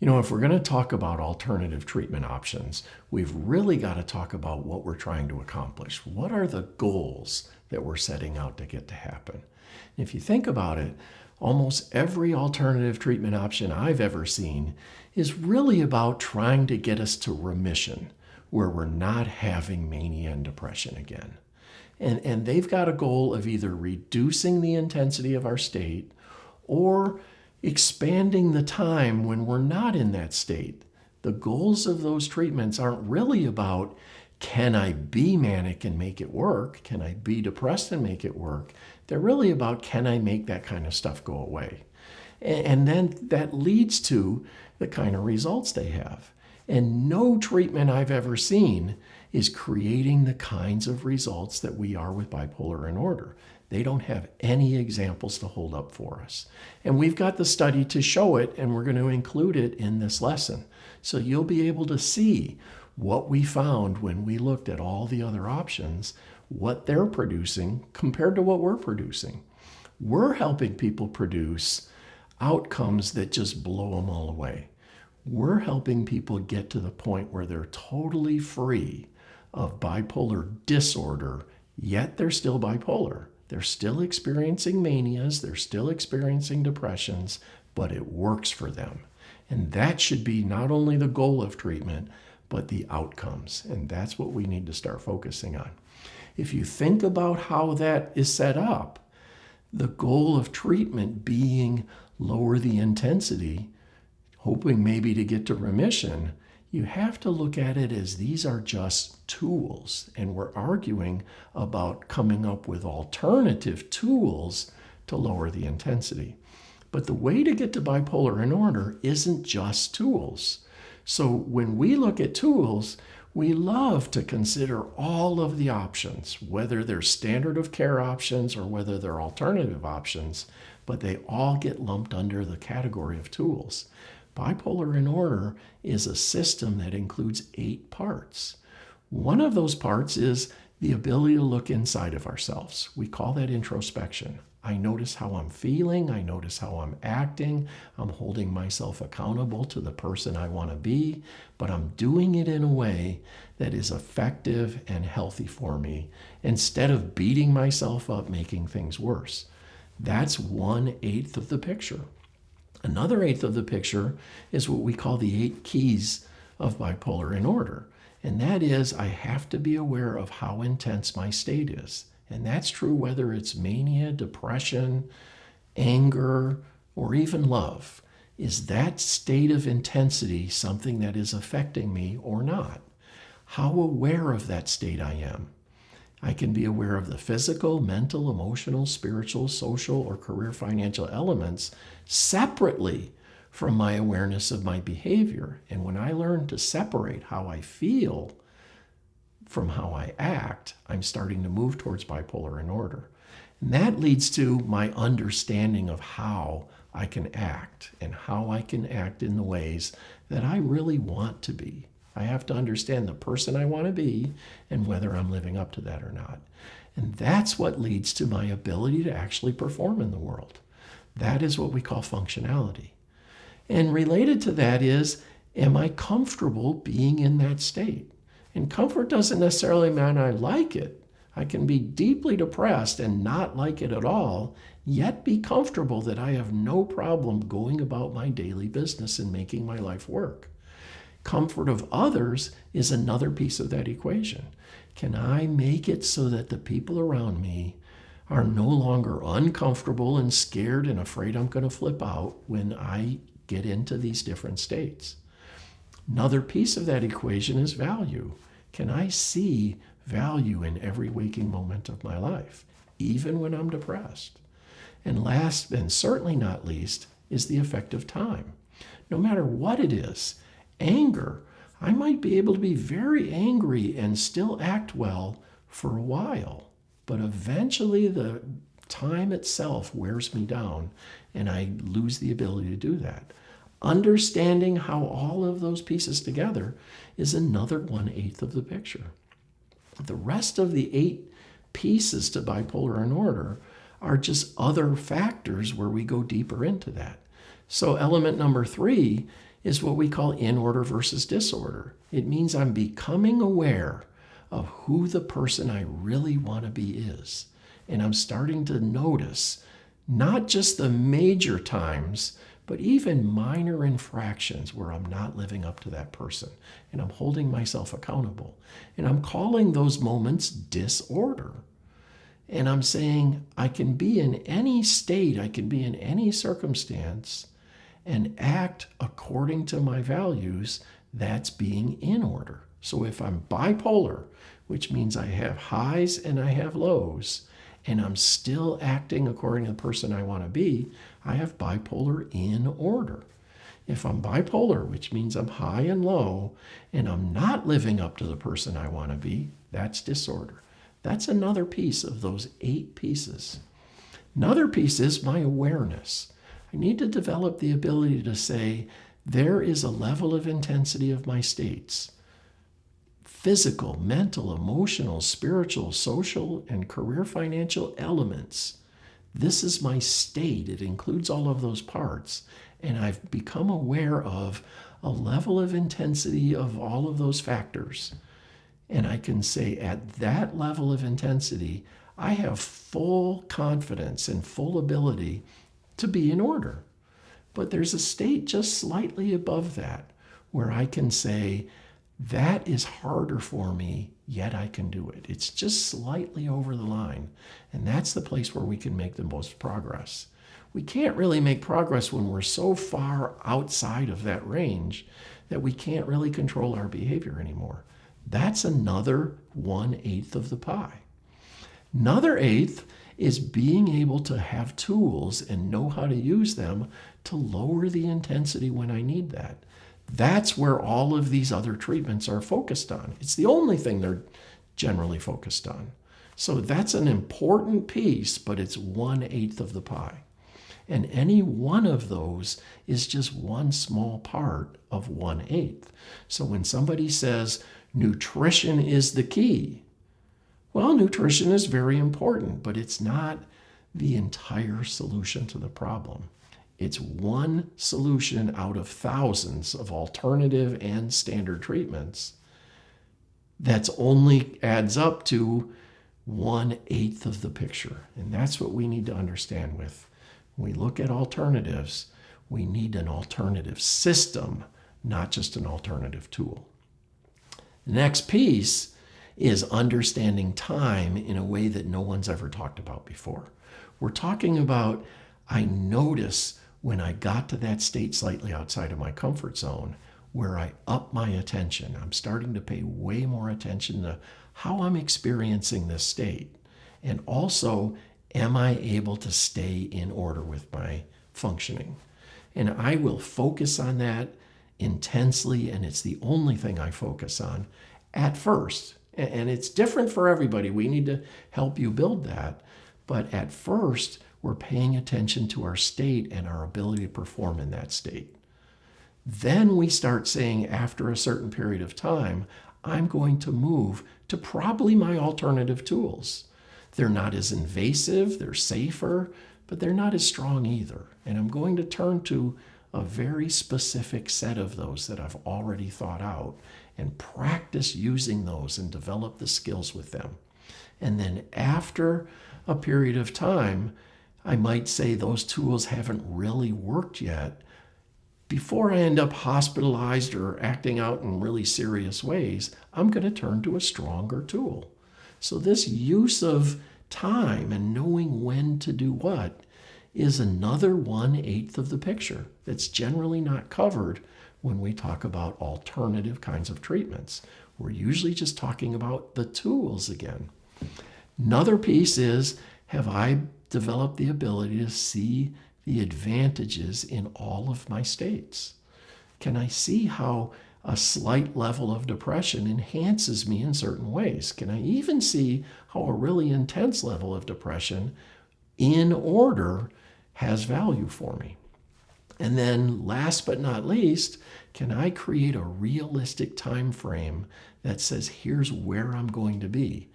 If we're going to talk about alternative treatment options, we've really got to talk about what we're trying to accomplish. What are the goals that we're setting out to get to happen? If you think about it, almost every alternative treatment option I've ever seen is really about trying to get us to remission, where we're not having mania and depression again. And they've got a goal of either reducing the intensity of our state or expanding the time when we're not in that state. The goals of those treatments aren't really about, can I be manic and make it work? Can I be depressed and make it work? They're really about, can I make that kind of stuff go away? And then that leads to the kind of results they have. And no treatment I've ever seen is creating the kinds of results that we are with bipolar in order. They don't have any examples to hold up for us. And we've got the study to show it, and we're going to include it in this lesson. So you'll be able to see what we found when we looked at all the other options, what they're producing compared to what we're producing. We're helping people produce outcomes that just blow them all away. We're helping people get to the point where they're totally free of bipolar disorder, yet they're still bipolar. They're still experiencing manias, they're still experiencing depressions, but it works for them. And that should be not only the goal of treatment, but the outcomes. And that's what we need to start focusing on. If you think about how that is set up, the goal of treatment being lower the intensity, hoping maybe to get to remission, you have to look at it as these are just tools. And we're arguing about coming up with alternative tools to lower the intensity. But the way to get to bipolar in order isn't just tools. So when we look at tools, we love to consider all of the options, whether they're standard of care options or whether they're alternative options, but they all get lumped under the category of tools. Bipolar in order is a system that includes 8 parts. One of those parts is the ability to look inside of ourselves. We call that introspection. I notice how I'm feeling. I notice how I'm acting. I'm holding myself accountable to the person I want to be, but I'm doing it in a way that is effective and healthy for me instead of beating myself up, making things worse. That's 1/8 of the picture. Another 1/8 of the picture is what we call the 8 keys of bipolar in order. And that is, I have to be aware of how intense my state is. And that's true whether it's mania, depression, anger, or even love. Is that state of intensity something that is affecting me or not? How aware of that state I am. I can be aware of the physical, mental, emotional, spiritual, social, or career financial elements separately from my awareness of my behavior. And when I learn to separate how I feel from how I act, I'm starting to move towards bipolar in order. And that leads to my understanding of how I can act and how I can act in the ways that I really want to be. I have to understand the person I want to be and whether I'm living up to that or not. And that's what leads to my ability to actually perform in the world. That is what we call functionality. And related to that is, am I comfortable being in that state? And comfort doesn't necessarily mean I like it. I can be deeply depressed and not like it at all, yet be comfortable that I have no problem going about my daily business and making my life work. Comfort of others is another piece of that equation. Can I make it so that the people around me are no longer uncomfortable and scared and afraid I'm going to flip out when I get into these different states? Another piece of that equation is value. Can I see value in every waking moment of my life, even when I'm depressed? And last, and certainly not least, is the effect of time. No matter what it is, anger, I might be able to be very angry and still act well for a while, but eventually the time itself wears me down and I lose the ability to do that. Understanding how all of those pieces together is another 1/8 of the picture. The rest of the 8 pieces to bipolar in order are just other factors where we go deeper into that. So element number 3 is what we call in order versus disorder. It means I'm becoming aware of who the person I really want to be is. And I'm starting to notice not just the major times, but even minor infractions where I'm not living up to that person. And I'm holding myself accountable. And I'm calling those moments disorder. And I'm saying I can be in any state, I can be in any circumstance and act according to my values. That's being in order. So if I'm bipolar, which means I have highs and I have lows, and I'm still acting according to the person I want to be, I have bipolar in order. If I'm bipolar, which means I'm high and low, and I'm not living up to the person I want to be, that's disorder. That's another piece of those 8 pieces. Another piece is my awareness. I need to develop the ability to say, there is a level of intensity of my states. Physical, mental, emotional, spiritual, social, and career financial elements. This is my state. It includes all of those parts. And I've become aware of a level of intensity of all of those factors. And I can say at that level of intensity, I have full confidence and full ability to be in order. But there's a state just slightly above that where I can say, that is harder for me, yet I can do it. It's just slightly over the line. And that's the place where we can make the most progress. We can't really make progress when we're so far outside of that range that we can't really control our behavior anymore. That's another 1/8 of the pie. Another 1/8 is being able to have tools and know how to use them to lower the intensity when I need that. That's where all of these other treatments are focused on. It's the only thing they're generally focused on. So that's an important piece, but it's 1/8 of the pie. And any one of those is just one small part of 1/8. So when somebody says nutrition is the key, well, nutrition is very important, but it's not the entire solution to the problem. It's one solution out of thousands of alternative and standard treatments that's only adds up to 1/8 of the picture. And that's what we need to understand with. When we look at alternatives, we need an alternative system, not just an alternative tool. The next piece is understanding time in a way that no one's ever talked about before. We're talking about, I notice when I got to that state slightly outside of my comfort zone, where I up my attention. I'm starting to pay way more attention to how I'm experiencing this state. And also, am I able to stay in order with my functioning? And I will focus on that intensely, and it's the only thing I focus on at first. And it's different for everybody. We need to help you build that. But at first, we're paying attention to our state and our ability to perform in that state. Then we start saying, after a certain period of time, I'm going to move to probably my alternative tools. They're not as invasive, they're safer, but they're not as strong either. And I'm going to turn to a very specific set of those that I've already thought out and practice using those and develop the skills with them. And then after a period of time, I might say those tools haven't really worked yet. Before I end up hospitalized or acting out in really serious ways, I'm going to turn to a stronger tool. So this use of time and knowing when to do what is another 1/8 of the picture that's generally not covered when we talk about alternative kinds of treatments. We're usually just talking about the tools again. Another piece is, have I developed the ability to see the advantages in all of my states? Can I see how a slight level of depression enhances me in certain ways? Can I even see how a really intense level of depression in order has value for me? And then last but not least, can I create a realistic time frame that says, here's where I'm going to be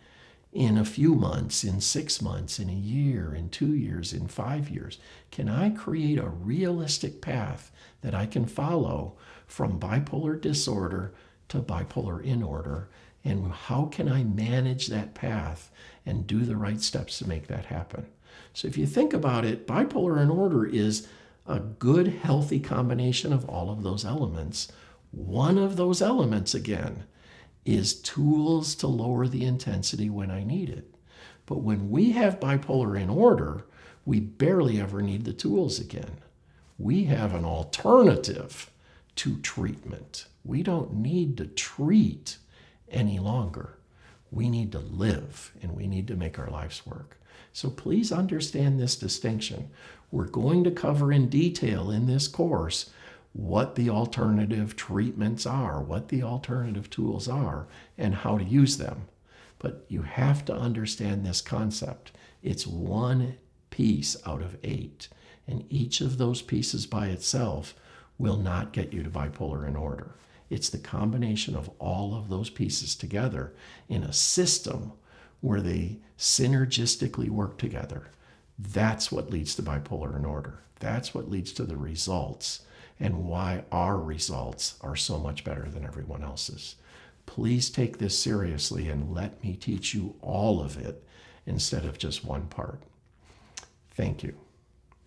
in a few months, in 6 months, in a year, in 2 years, in 5 years? Can I create a realistic path that I can follow from bipolar disorder to bipolar in order, and how can I manage that path and do the right steps to make that happen. So if you think about it, bipolar in order is a good, healthy combination of all of those elements. One of those elements, again, is tools to lower the intensity when I need it. But when we have bipolar in order, we barely ever need the tools again. We have an alternative to treatment. We don't need to treat any longer. We need to live, and we need to make our lives work. So please understand this distinction. We're going to cover in detail in this course what the alternative treatments are, what the alternative tools are, and how to use them. But you have to understand this concept. It's one piece out of 8, and each of those pieces by itself will not get you to bipolar in order. It's the combination of all of those pieces together in a system where they synergistically work together. That's what leads to bipolar in order. That's what leads to the results, and why our results are so much better than everyone else's. Please take this seriously and let me teach you all of it instead of just one part. Thank you.